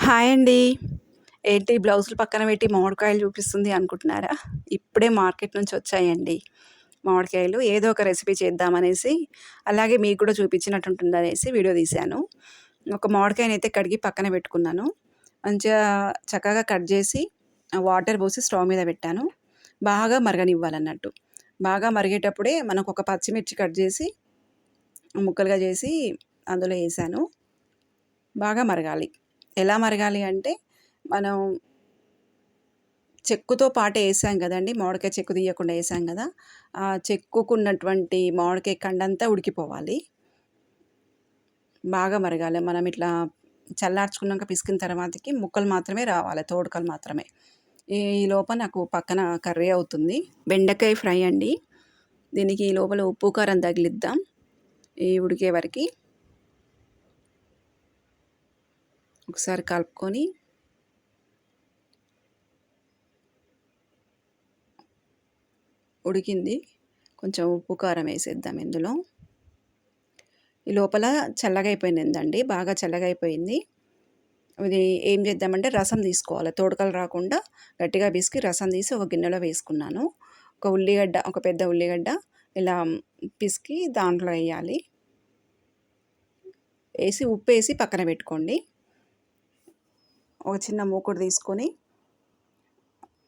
Hi అండి. ఏంటి బ్లౌజులు పక్కన పెట్టి మామిడికాయలు చూపిస్తుంది అనుకుంటున్నారా? ఇప్పుడే మార్కెట్ నుంచి వచ్చాయండి మామిడికాయలు. ఏదో ఒక రెసిపీ చేద్దామనేసి, అలాగే మీకు కూడా చూపించినట్టుంటుందనేసి వీడియో తీశాను. ఒక మామిడికాయనైతే కడిగి పక్కన పెట్టుకున్నాను. మంచిగా చక్కగా కట్ చేసి వాటర్ పోసి స్టవ్ మీద పెట్టాను. బాగా మరగనివ్వాలన్నట్టు. బాగా మరిగేటప్పుడే మనకొక పచ్చిమిర్చి కట్ చేసి ముక్కలుగా చేసి అందులో ఏసాను. బాగా మరగాలి. ఎలా మరగాలి అంటే, మనం చెక్కుతో పాటు ఏసాం గదండీ! మామిడికాయ చెక్కు తీయకుండా ఏసాం గదా! ఆ చెక్కుకున్నటువంటి మామిడికాయ కండంతా ఉడికిపోవాలి. బాగా మరగాలి. మనం ఇట్లా చల్లార్చుకున్నాక పిసికిన తర్వాతకి ముక్కలు మాత్రమే రావాలి. తోడకలు మాత్రమే. ఈ లోపల నాకు పక్కన కర్రీ అవుతుంది. బెండకాయ ఫ్రై అండి. దీనికి ఈ లోపల ఉప్పు, కారం తగిలిద్దాం. ఈ ఉడికే వరకి. ఒకసారి కలుపుకొని ఉడికింది. కొంచెం ఉప్పు, కారం వేసేద్దాం ఇందులో. ఈ లోపల చల్లగా అయిపోయిందండి. బాగా చల్లగా అయిపోయింది. ఇది ఏం చేద్దామంటే రసం తీసుకోవాలి. తోడకలు రాకుండా గట్టిగా పిసికి రసం తీసి ఒక గిన్నెలో వేసుకున్నాను. ఒక పెద్ద ఉల్లిగడ్డ ఇలా పిసికి దాంట్లో వేయాలి. వేసి ఉప్పేసి పక్కన పెట్టుకోండి. ఒక చిన్న మూకుడు తీసుకొని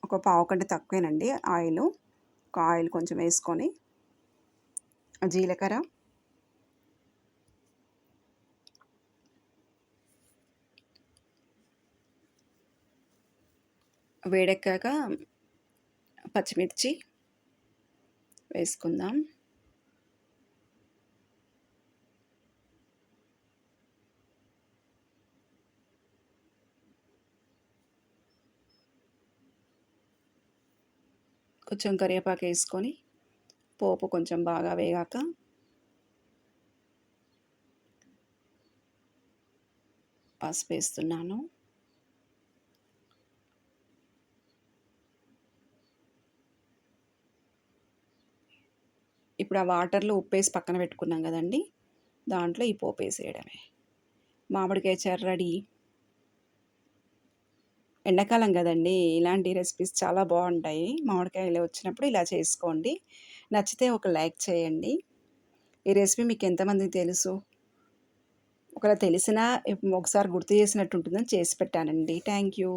ఒక పావు కంటే తక్కువేనండి ఆయిల్ కొంచెం వేసుకొని జీలకర్ర, వేడెక్కాక పచ్చిమిర్చి వేసుకుందాం. కొంచెం కరివేపాకు వేసుకొని పోపు కొంచెం బాగా వేగాక పసుపు వేస్తున్నాను. ఇప్పుడు ఆ వాటర్లో ఉప్పేసి పక్కన పెట్టుకున్నాం కదండి, దాంట్లో ఈ పోపు వేసేయడమే. మామిడికాయ చారు రెడీ. ఎండాకాలం కదండి, ఇలాంటి రెసిపీస్ చాలా బాగుంటాయి. మామిడికాయలు వచ్చినప్పుడు ఇలా చేసుకోండి. నచ్చితే ఒక లైక్ చేయండి. ఈ రెసిపీ మీకు ఎంతమందికి తెలుసు? ఒకవేళ తెలిసినా ఒకసారి గుర్తు చేసినట్టు ఉంటుందని చేసి పెట్టానండి. Thank you.